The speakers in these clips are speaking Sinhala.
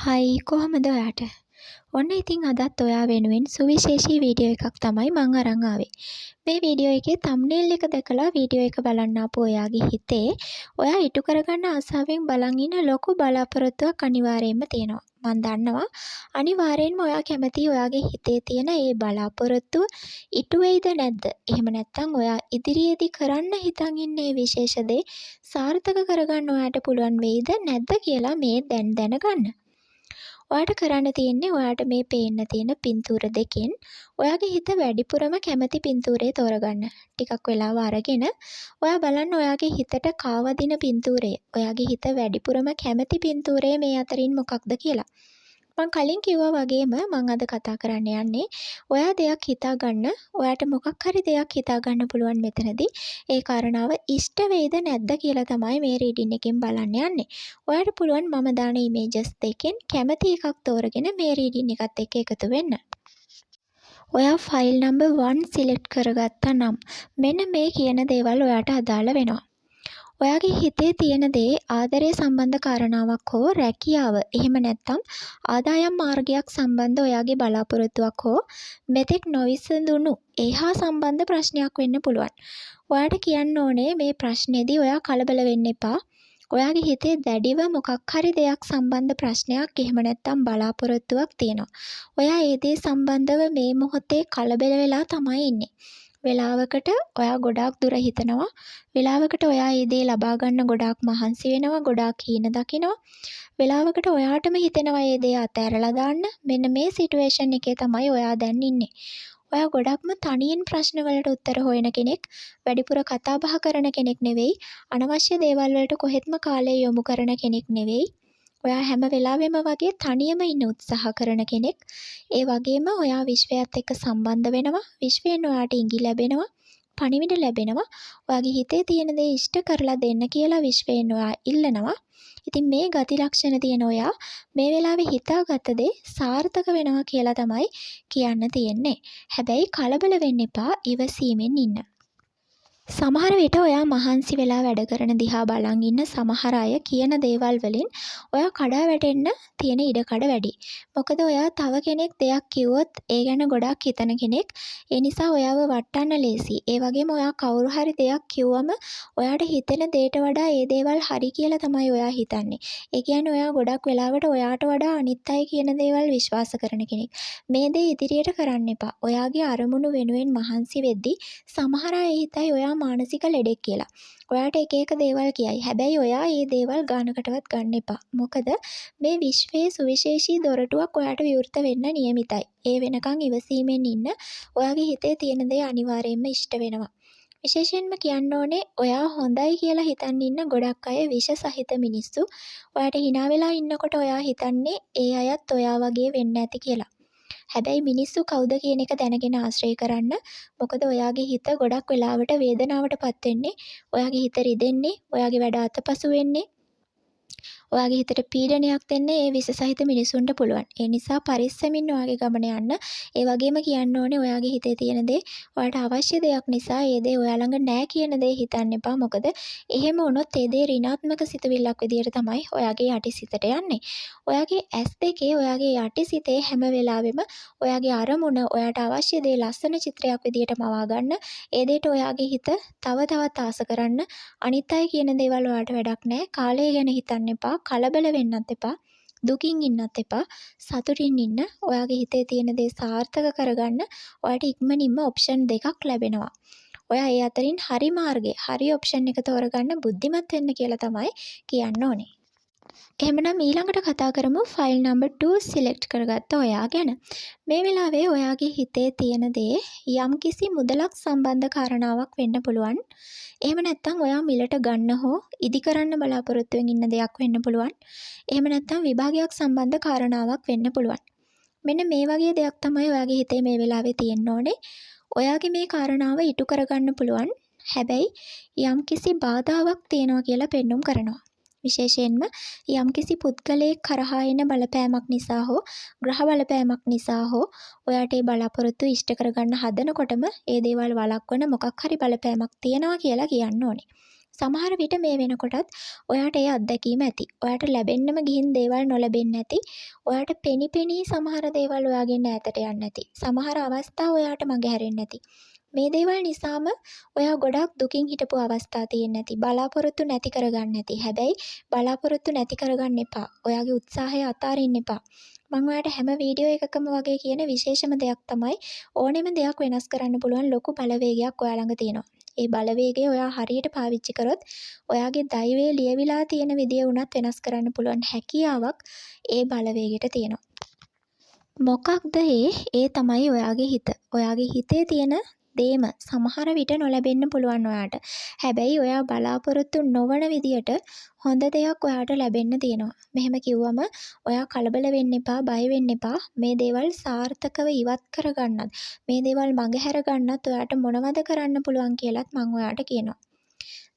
හයි කොහමද ඔයාට? ඔන්න ඉතින් අදත් ඔයා වෙනුවෙන් සුවිශේෂී වීඩියෝ එකක් තමයි මං අරන් ආවේ. මේ වීඩියෝ එකේ තම්බ්නේල් එක දැකලා වීඩියෝ එක බලන්න ආපු ඔයාගේ හිතේ ඔයා ඉටු කරගන්න ආසාවෙන් බලන් ඉන්න ලොකු බලාපොරොත්තුවක් අනිවාර්යයෙන්ම තියෙනවා. මං දන්නවා අනිවාර්යයෙන්ම ඔයා කැමතියි ඔයාගේ හිතේ තියෙන ඒ බලාපොරොත්තුව ඉටු වෙයිද නැද්ද? එහෙම නැත්නම් ඔයා ඉදිරියේදී කරන්න හිතන් ඉන්න මේ විශේෂ දේ සාර්ථක කරගන්න ඔයාට පුළුවන් වෙයිද නැද්ද කියලා මේ දැන් දැනගන්න. ඔයාට කරන්න තියෙන්නේ ඔයාට මේ පේන්න තියෙන පින්තූර දෙකෙන් ඔයාගේ හිත වැඩිපුරම කැමති පින්තූරේ තෝරගන්න. ටිකක් වෙලාව අරගෙන ඔයා බලන්න ඔයාගේ හිතට කාවදින පින්තූරය, ඔයාගේ හිත වැඩිපුරම කැමති පින්තූරය මේ අතරින් මොකක්ද කියලා. මං කලින් කිව්වා වගේම මං අද කතා කරන්න යන්නේ ඔයා දෙයක් හිතාගන්න, ඔයාට මොකක් හරි දෙයක් හිතාගන්න පුළුවන් මෙතනදී. ඒ කාරණාව ඉෂ්ට වෙයිද නැද්ද කියලා තමයි මේ රීඩින් එකෙන් බලන්න යන්නේ. ඔයාට පුළුවන් මම දාන ඉමේජස් දෙකෙන් කැමති එකක් තෝරගෙන මේ රීඩින් එකත් එක්ක එකතු වෙන්න. ඔයා ෆයිල් නම්බර් 1 සිලෙක්ට් කරගත්තා නම් මෙන්න මේ කියන දේවල් ඔයාට අදාළ වෙනවා. ඔයාගේ හිතේ තියෙන දේ ආදරය සම්බන්ධ කාරණාවක් හෝ රැකියාව, එහෙම නැත්නම් ආදායම් මාර්ගයක් සම්බන්ධ ඔයාගේ බලාපොරොත්තුවක් හෝ මෙතෙක් නොවිසඳුණු ඒහා සම්බන්ධ ප්‍රශ්නයක් වෙන්න පුළුවන්. ඔයාට කියන්න ඕනේ මේ ප්‍රශ්නේදී ඔයා කලබල වෙන්න එපා. ඔයාගේ හිතේ දැඩිව මොකක් හරි දෙයක් සම්බන්ධ ප්‍රශ්නයක්, එහෙම නැත්නම් බලාපොරොත්තුවක් තියෙනවා. ඔයා ඒ දේ සම්බන්ධව මේ මොහොතේ කලබල වෙලා තමයි ඉන්නේ. වෙලාවකට ඔයා ගොඩාක් දුර හිතනවා. වෙලාවකට ඔයා ඒ දේ ලබා ගන්න ගොඩාක් මහන්සි වෙනවා, ගොඩාක් හීන දකිනවා. වෙලාවකට ඔයාටම හිතෙනවා ඒ දේ අතහැරලා දාන්න. මෙන්න මේ සිටුේෂන් එකේ තමයි ඔයා දැන් ඉන්නේ. ඔයා ගොඩක්ම තනියෙන් ප්‍රශ්න වලට උත්තර හොයන කෙනෙක්, වැඩිපුර කතා බහ කරන කෙනෙක් නෙවෙයි, අනවශ්‍ය දේවල් වලට කොහෙත්ම කාලය යොමු කරන කෙනෙක් නෙවෙයි. ඔයා හැම වෙලාවෙම වගේ තනියම ඉන්න උත්සාහ කරන කෙනෙක්. ඒ වගේම ඔයා විශ්වයත් එක්ක සම්බන්ධ වෙනවා. විශ්වයෙන් ඔයාට ඉඟි ලැබෙනවා, පණිවිඩ ලැබෙනවා. ඔයාගේ හිතේ තියෙන දේ ඉෂ්ට කරලා දෙන්න කියලා විශ්වයෙන් ඔයා ඉල්ලනවා. ඉතින් මේ ගති ලක්ෂණ තියෙන ඔයා මේ වෙලාවේ හිතාගත්ත දේ සාර්ථක වෙනවා කියලා තමයි කියන්න තියෙන්නේ. හැබැයි කලබල වෙන්න එපා, ඉවසීමෙන් ඉන්න. සමහර විට ඔයා මහන්සි වෙලා වැඩ කරන දිහා බලන් ඉන්න සමහර අය කියන දේවල් වලින් ඔයා කඩා වැටෙන්න තියෙන ඉඩකඩ වැඩි. මොකද ඔයා තව කෙනෙක් දෙයක් කිව්වොත් ඒ ගැන ගොඩක් හිතන කෙනෙක්. ඒ නිසා ඔයාව වටන්න ලේසි. ඒ වගේම ඔයා කවුරු හරි දෙයක් කිව්වම ඔයාට හිතෙන දේට වඩා ඒ දේවල් හරි කියලා තමයි ඔයා හිතන්නේ. ඒ කියන්නේ ඔයා ගොඩක් වෙලාවට ඔයාට වඩා අනිත් අය කියන දේවල් විශ්වාස කරන කෙනෙක්. මේ දේ ඉදිරියට කරන්න එපා. ඔයාගේ අරමුණු වෙනුවෙන් මහන්සි වෙද්දී සමහර අය හිතයි ඔයා මානසික ලෙඩෙක් කියලා. ඔයාට එක එක දේවල් කියයි. හැබැයි ඔයා මේ දේවල් ගානකටවත් ගන්න එපා. මොකද මේ විශ්වයේ සුවිශේෂී දොරටුවක් ඔයාට විවෘත වෙන්න නියමිතයි. ඒ වෙනකන් ඉවසීමෙන් ඉන්න. ඔයාගේ හිතේ තියෙන දේ අනිවාර්යයෙන්ම ඉෂ්ට වෙනවා. විශේෂයෙන්ම කියන්න ඕනේ ඔයා හොඳයි කියලා හිතන් ඉන්න ගොඩක් අය විෂ සහිත මිනිස්සු. ඔයාට hina වෙලා ඉන්නකොට ඔයා හිතන්නේ ඒ අයත් ඔයා වගේ වෙන්න ඇති කියලා. හැබැයි මිනිස්සු කවුද කියන එක දැනගෙන ආශ්‍රය කරන්න. මොකද ඔයාගේ හිත ගොඩක් වෙලාවට වේදනාවට පත් වෙන්නේ, ඔයාගේ හිත රිදෙන්නේ, ඔයාගේ වැඩ අතපසු වෙන්නේ, ඔයාගේ හිතට පීඩනයක් දෙන්නේ ඒ විස සහිත මිනිසුන්ට පුළුවන්. ඒ නිසා පරිස්සමින් ඔයාගේ ගමන යන්න. ඒ වගේම කියන්න ඕනේ ඔයාගේ හිතේ තියෙන දේ ඔයාට අවශ්‍ය දෙයක් නිසා ඒ දේ ඔයා ළඟ නැහැ කියන දේ හිතන්න එපා. මොකද එහෙම වුණොත් ඒ දේ ඍණාත්මක සිතුවිල්ලක් විදියට තමයි ඔයාගේ යටිසිතට යන්නේ. ඔයාගේ ඇස් දෙකේ ඔයාගේ යටිසිතේ හැම වෙලාවෙම ඔයාගේ අරමුණ, ඔයාට අවශ්‍ය දේ ලස්සන චිත්‍රයක් විදියට මවා ගන්න. ඒ දෙයට ඔයාගේ හිත තව තවත් ආස කරන්න. අනිත් අය කියන දේවල් ඔයාට වැඩක් නැහැ. කාලය ගැන හිතන්න එපා. කලබල වෙන්නත් එපා. දුකින් ඉන්නත් එපා. සතුටින් ඉන්න. ඔයාගේ හිතේ තියෙන දේ සාර්ථක කරගන්න ඔයාට ඉක්මනින්ම ඔප්ෂන් දෙකක් ලැබෙනවා. ඔයා ඒ අතරින් හරි මාර්ගය, හරි ඔප්ෂන් එක තෝරගන්න බුද්ධිමත් වෙන්න කියලා තමයි කියන්න ඕනේ. එහෙමනම් ඊළඟට කතා කරමු ෆයිල් නම්බර් 2 සිලෙක්ට් කරගත්ත ඔයා ගැන. මේ වෙලාවේ ඔයාගේ හිතේ තියෙන දේ යම්කිසි මුදලක් සම්බන්ධ කාරණාවක් වෙන්න පුළුවන්. එහෙම නැත්නම් ඔයා මිලට ගන්න හෝ ඉදි කරන්න බලාපොරොත්තු වෙන දෙයක් වෙන්න පුළුවන්. එහෙම නැත්නම් විභාගයක් සම්බන්ධ කාරණාවක් වෙන්න පුළුවන්. මෙන්න මේ වගේ දෙයක් තමයි ඔයාගේ හිතේ මේ වෙලාවේ තියෙන්න ඕනේ. ඔයාගේ මේ කාරණාව ඉටු කරගන්න පුළුවන්. හැබැයි යම්කිසි බාධාවක් තියෙනවා කියලා පෙන්눔 කරනවා. විශේෂයෙන්ම යම්කිසි පුද්ගලයෙක් කරහා එන බලපෑමක් නිසා හෝ ග්‍රහ බලපෑමක් නිසා හෝ ඔයාට ඒ බලාපොරොත්තු ඉෂ්ට කරගන්න හදනකොටම ඒ දේවල් වළක්වන මොකක් හරි බලපෑමක් තියෙනවා කියලා කියන්න ඕනේ. සමහර විට මේ වෙනකොටත් ඔයාට ඒ අත්දැකීම ඇති. ඔයාට ලැබෙන්නම ගිහින් දේවල් නොලැබෙන්නේ නැති. ඔයාට පෙනි සමහර දේවල් ඔයාගෙන් ඈතට යන්නේ නැති. සමහර අවස්ථා ඔයාට මගහැරෙන්නේ නැති. මේ දේවල් නිසාම ඔයා ගොඩක් දුකින් හිටපු අවස්ථා තියෙන්නේ නැති. බලාපොරොත්තු නැති කරගන්න නැති. හැබැයි බලාපොරොත්තු නැති කරගන්න එපා. ඔයාගේ උත්සාහය අතාරින්න එපා. මම ඔයාට හැම වීඩියෝ එකකම වගේ කියන විශේෂම දෙයක් තමයි ඕනෙම දෙයක් වෙනස් කරන්න පුළුවන් ලොකු බලවේගයක් ඔයා ළඟ තියෙනවා. ඒ බලවේගය ඔයා හරියට පාවිච්චි කරොත් ඔයාගේ දෛවයේ ලියවිලා තියෙන විදිය වුණත් වෙනස් කරන්න පුළුවන් හැකියාවක් ඒ බලවේගයට තියෙනවා. මොකක්ද ඒ තමයි ඔයාගේ හිත. ඔයාගේ හිතේ තියෙන දේම සමහර විට නොලැබෙන්න පුළුවන් ඔයාට. හැබැයි ඔයා බලාපොරොත්තු නොවන විදියට හොඳ දෙයක් ඔයාට ලැබෙන්න තියෙනවා. මෙහෙම කිව්වම ඔයා කලබල වෙන්න එපා, බය වෙන්න එපා. මේ දේවල් සාර්ථකව ඉවත් කරගන්නත්, මේ දේවල් මගහැර ගන්නත් ඔයාට මොනවද කරන්න පුළුවන් කියලාත් මම ඔයාට කියනවා.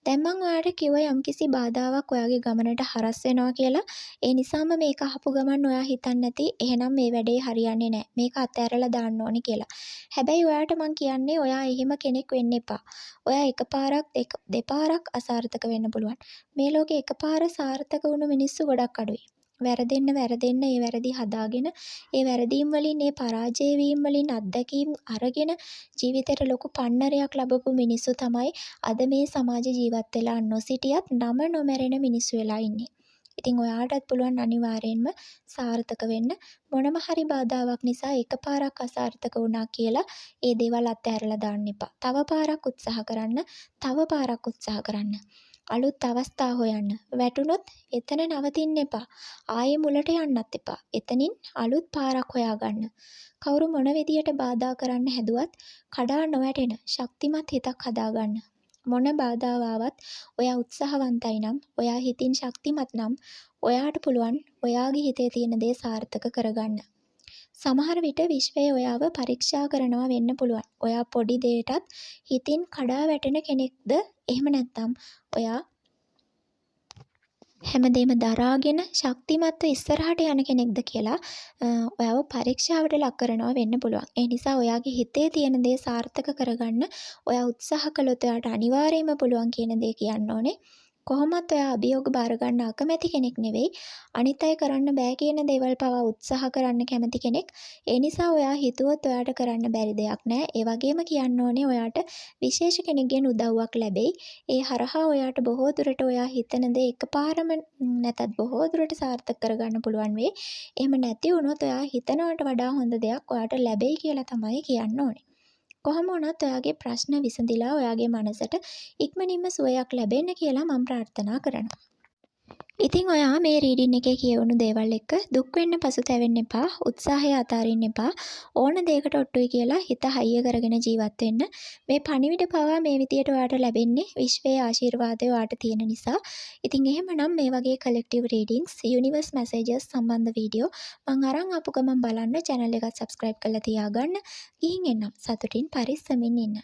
දැන් මම ඔයාට කිව්වා යම්කිසි බාධාවක් ඔයාගේ ගමනට හරස් වෙනවා කියලා. ඒ නිසාම මේක අහපු ගමන් ඔයා හිතන්නේ නැති එහෙනම් මේ වැඩේ හරියන්නේ නැහැ. මේක අතහැරලා දාන්න ඕනේ කියලා. හැබැයි ඔයාට මම කියන්නේ ඔයා එහෙම කෙනෙක් වෙන්න එපා. ඔයා එකපාරක් දෙපාරක් අසාර්ථක වෙන්න පුළුවන්. මේ ලෝකේ එකපාර සාර්ථක වුණු මිනිස්සු ගොඩක් අඩුයි. වැරදෙන්න ඒ වැරදි හදාගෙන ඒ වැරදීම් වලින් ඒ පරාජය වීම වලින් අත්දැකීම් අරගෙන ජීවිතේට ලොකු පන්නරයක් ලැබපු මිනිස්සු තමයි අද මේ සමාජ ජීවත් වෙලා නොසිටියත් නම නොමැරෙන මිනිස්සු වෙලා ඉන්නේ. ඉතින් ඔයාටත් පුළුවන් අනිවාර්යෙන්ම සාර්ථක වෙන්න. මොනම හරි බාධාවක් නිසා එකපාරක් අසාර්ථක වුණා කියලා ඒ දේවල් අත්හැරලා දාන්න එපා. තව පාරක් උත්සාහ කරන්න, තව පාරක් උත්සාහ කරන්න. අලුත් අවස්ථා හොයන්න. වැටුනොත් එතන නවතින්න එපා. ආයේ මුලට යන්නත් එපා. එතනින් අලුත් පාරක් හොයාගන්න. කවුරු මොන විදියට බාධා කරන්න හැදුවත් කඩා නොවැටෙන ශක්තිමත් හිතක් හදාගන්න. මොන බාධාව ආවත් ඔයා උත්සාහවන්තයි නම්, ඔයා හිතින් ශක්තිමත් නම් ඔයාට පුළුවන් ඔයාගේ හිතේ තියෙන දේ සාර්ථක කරගන්න. සමහර විට විශ්වය ඔයාව පරීක්ෂා කරනවා වෙන්න පුළුවන්. ඔයා පොඩි දෙයකටත් හිතින් කඩා වැටෙන කෙනෙක්ද? එහෙම නැත්නම් ඔයා හැමදේම දරාගෙන ශක්තිමත්ව ඉස්සරහට යන කෙනෙක්ද කියලා ඔයාව පරීක්ෂාවට ලක් කරනවා වෙන්න පුළුවන්. ඒ නිසා ඔයාගේ හිතේ තියෙන දේ සාර්ථක කරගන්න ඔයා උත්සාහ කළොත් ඔයාට අනිවාර්යයෙන්ම පුළුවන් කියන දේ කියන්න ඕනේ. කොහොමත් ඔයා අභියෝග බාර ගන්න අකමැති කෙනෙක් නෙවෙයි. අනිත් අය කරන්න බෑ කියන දේවල් පවා උත්සාහ කරන්න කැමති කෙනෙක්. ඒ නිසා ඔයා හිතුවොත් ඔයාට කරන්න බැරි දෙයක් නෑ. ඒ වගේම කියන්න ඕනේ ඔයාට විශේෂ කෙනෙක්ගෙන් උදව්වක් ලැබෙයි. ඒ හරහා ඔයාට බොහෝ දුරට ඔයා හිතන දේ එකපාරම නැතත් බොහෝ දුරට සාර්ථක කරගන්න පුළුවන් වෙයි. එහෙම නැති වුණොත් ඔයා හිතනවට වඩා හොඳ දෙයක් ඔයාට ලැබෙයි කියලා තමයි කියන්න ඕනේ. කොහොම වුණත් ඔයාගේ ප්‍රශ්න විසඳිලා ඔයාගේ මනසට ඉක්මනින්ම සුවයක් ලැබෙන්න කියලා මම ප්‍රාර්ථනා කරනවා. ඉතින් ඔයා මේ රීඩින් එකේ කියවුණු දේවල් එක්ක දුක් වෙන්න පසුතැවෙන්න එපා, උත්සාහය අතාරින්න එපා. ඕන දෙයකට ඔට්ටුයි කියලා හිත හයිය කරගෙන ජීවත් වෙන්න. මේ පණිවිඩ පවා මේ විදියට ඔයාට ලැබෙන්නේ විශ්වයේ ආශිර්වාදය ඔයාට තියෙන නිසා. ඉතින් එහෙමනම් මේ වගේ කලෙක්ටිව් රීඩින්ග්ස්, යුනිවර්ස් මැසේජස් සම්බන්ධ වීඩියෝ මම අරන් ආපු ගමන් බලන්න channel එකත් subscribe කරලා තියාගන්න. ගිහින් එන්නම්. සතුටින් පරිස්සමින් ඉන්න.